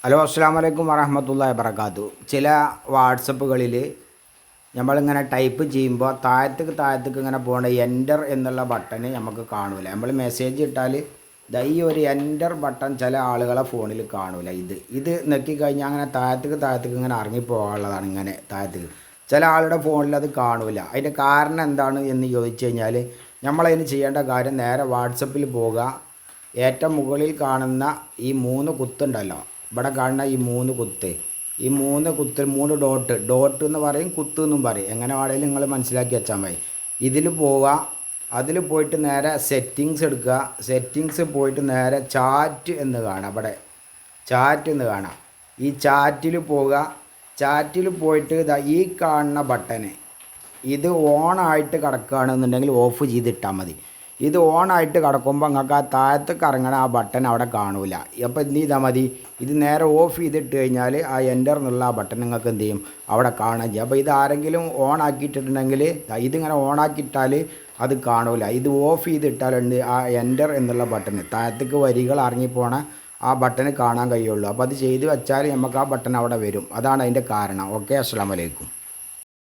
Hello അസ്സാം വലൈക്കും വറഹമത്തുള്ളാഹി വബറകാതുഹു. ചില വാട്സപ്പുകളിൽ നമ്മളിങ്ങനെ ടൈപ്പ് ചെയ്യുമ്പോൾ താഴത്തേക്ക് ഇങ്ങനെ പോകേണ്ട എൻ്റർ എന്നുള്ള ബട്ടൺ നമുക്ക് കാണില്ല. നമ്മൾ മെസ്സേജ് ഇട്ടാൽ ഈ ഒരു എൻ്റർ ബട്ടൺ ചില ആളുകളെ ഫോണിൽ കാണില്ല. ഇത് നെക്കിക്കഴിഞ്ഞാൽ അങ്ങനെ താഴത്തേക്ക് ഇങ്ങനെ ഇറങ്ങിപ്പോകാനുള്ളതാണ്. ഇങ്ങനെ താഴത്തേക്ക് ചില ആളുടെ ഫോണിൽ അത് കാണില്ല. അതിൻ്റെ കാരണം എന്താണ് എന്ന് ചോദിച്ചു കഴിഞ്ഞാൽ നമ്മളതിന് ചെയ്യേണ്ട കാര്യം നേരെ വാട്സപ്പിൽ പോകുക. ഏറ്റവും മുകളിൽ കാണുന്ന ഈ 3 കുത്തുണ്ടല്ലോ, ഇവിടെ കാണുന്ന ഈ 3 കുത്ത്, ഈ 3 കുത്ത് 3 ഡോട്ട് എന്ന് പറയും, കുത്ത് എന്നും പറയും. എങ്ങനെ വേണമെങ്കിലും നിങ്ങൾ മനസ്സിലാക്കി വെച്ചാൽ മതി. ഇതിൽ പോവുക, അതിൽ പോയിട്ട് നേരെ സെറ്റിങ്സ് എടുക്കുക. സെറ്റിങ്സ് പോയിട്ട് നേരെ ചാറ്റ് എന്ന് കാണാം. ഇവിടെ ചാറ്റ് എന്ന് കാണാം. ഈ ചാറ്റിൽ പോവുക. ചാറ്റിൽ പോയിട്ട് ഈ കാണുന്ന ബട്ടന് ഇത് ഓണായിട്ട് കിടക്കുകയാണെന്നുണ്ടെങ്കിൽ ഓഫ് ചെയ്തിട്ടാൽ മതി. ഇത് ഓണായിട്ട് കിടക്കുമ്പോൾ നിങ്ങൾക്ക് ആ താഴത്തേക്ക് ഇറങ്ങണ ആ ബട്ടൺ അവിടെ കാണില്ല. അപ്പോൾ എന്ത് ചെയ്താൽ മതി, ഇത് നേരെ ഓഫ് ചെയ്തിട്ട് കഴിഞ്ഞാൽ ആ എൻ്റർ എന്നുള്ള ആ ബട്ടൺ നിങ്ങൾക്ക് എന്ത് ചെയ്യും, അവിടെ കാണുകയും ചെയ്യും. അപ്പോൾ ഇത് ആരെങ്കിലും ഓൺ ആക്കിയിട്ടുണ്ടെങ്കിൽ ഇതിങ്ങനെ ഓണാക്കിയിട്ടാൽ അത് കാണില്ല. ഇത് ഓഫ് ചെയ്തിട്ടാലുണ്ട് ആ എൻ്റർ എന്നുള്ള ബട്ടൺ താഴത്തേക്ക് വരികൾ ഇറങ്ങിപ്പോണ ആ ബട്ടൺ കാണാൻ കഴിയുള്ളൂ. അപ്പോൾ അത് ചെയ്ത് വെച്ചാൽ നമുക്ക് ആ ബട്ടൺ അവിടെ വരും. അതാണ് അതിൻ്റെ കാരണം. ഓക്കെ, അസ്സലാമു അലൈക്കും.